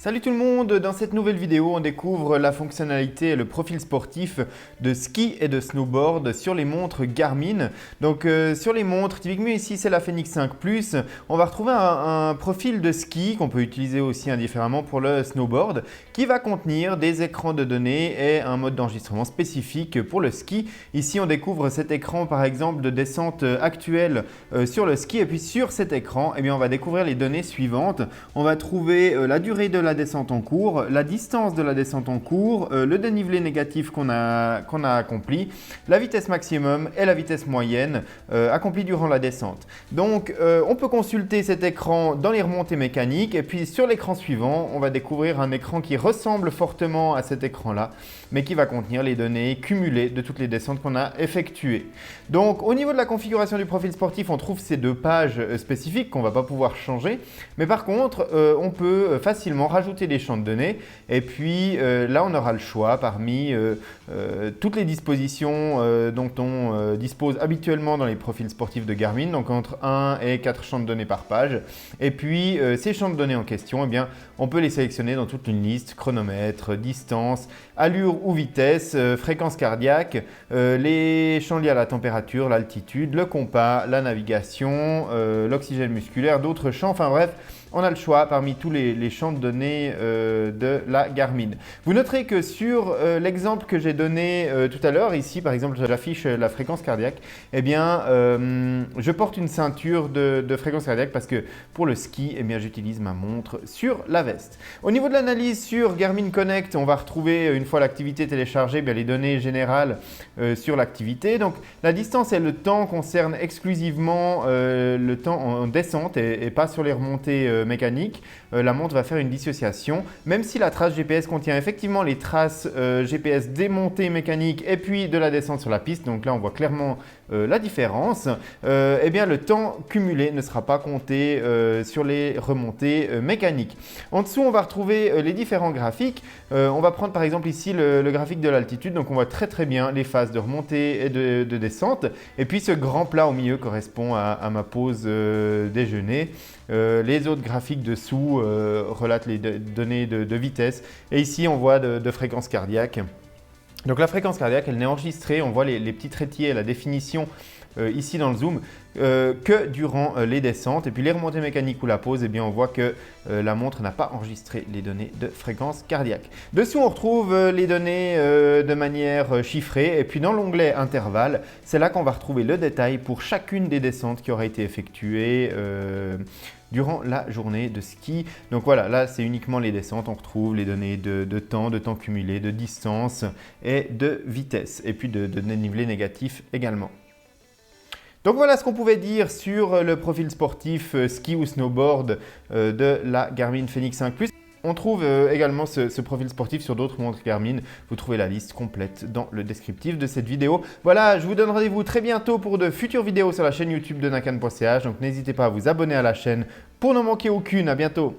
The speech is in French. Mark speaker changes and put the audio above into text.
Speaker 1: Salut tout le monde, dans cette nouvelle vidéo on découvre la fonctionnalité et le profil sportif de ski et de snowboard sur les montres Garmin. Donc sur les montres, typiquement ici c'est la Fenix 5 Plus, on va retrouver un profil de ski qu'on peut utiliser aussi indifféremment pour le snowboard qui va contenir des écrans de données et un mode d'enregistrement spécifique pour le ski. Ici on découvre cet écran par exemple de descente actuelle sur le ski et puis sur cet écran on va découvrir les données suivantes. On va trouver la durée de la descente en cours, la distance de la descente en cours, le dénivelé négatif qu'on a accompli, la vitesse maximum et la vitesse moyenne accomplie durant la descente. Donc on peut consulter cet écran dans les remontées mécaniques et puis sur l'écran suivant, on va découvrir un écran qui ressemble fortement à cet écran-là, mais qui va contenir les données cumulées de toutes les descentes qu'on a effectuées. Donc au niveau de la configuration du profil sportif, on trouve ces deux pages spécifiques qu'on ne va pas pouvoir changer, mais par contre on peut facilement rajouter des champs de données et puis là on aura le choix parmi toutes les dispositions dont on dispose habituellement dans les profils sportifs de Garmin, donc entre 1 et 4 champs de données par page. Et puis ces champs de données en question, on peut les sélectionner dans toute une liste: chronomètre, distance, allure ou vitesse, fréquence cardiaque, les champs liés à la température, l'altitude, le compas, la navigation, l'oxygène musculaire, d'autres champs, enfin bref. On a le choix parmi tous les champs de données de la Garmin. Vous noterez que sur l'exemple que j'ai donné tout à l'heure, ici par exemple j'affiche la fréquence cardiaque, je porte une ceinture de fréquence cardiaque parce que pour le ski, j'utilise ma montre sur la veste. Au niveau de l'analyse sur Garmin Connect, on va retrouver une fois l'activité téléchargée les données générales sur l'activité. Donc la distance et le temps concernent exclusivement le temps en descente et pas sur les remontées mécanique. La montre va faire une dissociation, même si la trace GPS contient effectivement les traces GPS des montées mécaniques et puis de la descente sur la piste. Donc là on voit clairement la différence. Le temps cumulé ne sera pas compté sur les remontées mécaniques. En dessous on va retrouver les différents graphiques. On va prendre par exemple ici le graphique de l'altitude, donc on voit très bien les phases de remontée et de descente, et puis ce grand plat au milieu correspond à ma pause déjeuner. Les autres graphiques dessous relatent les données de vitesse, et ici on voit de fréquence cardiaque. Donc la fréquence cardiaque, elle n'est enregistrée, on voit les petits trépieds et la définition ici dans le zoom que durant les descentes, et puis les remontées mécaniques ou la pause, on voit que la montre n'a pas enregistré les données de fréquence cardiaque. Dessous on retrouve les données de manière chiffrée, et puis dans l'onglet intervalle, c'est là qu'on va retrouver le détail pour chacune des descentes qui aura été effectuée durant la journée de ski. Donc voilà, là c'est uniquement les descentes, on retrouve les données de temps cumulé, de distance et de vitesse, et puis de dénivelé négatif également. Donc voilà ce qu'on pouvait dire sur le profil sportif ski ou snowboard de la Garmin Fenix 5 Plus. On trouve également ce profil sportif sur d'autres montres Garmin. Vous trouvez la liste complète dans le descriptif de cette vidéo. Voilà, je vous donne rendez-vous très bientôt pour de futures vidéos sur la chaîne YouTube de nakan.ch. Donc n'hésitez pas à vous abonner à la chaîne pour n'en manquer aucune. À bientôt.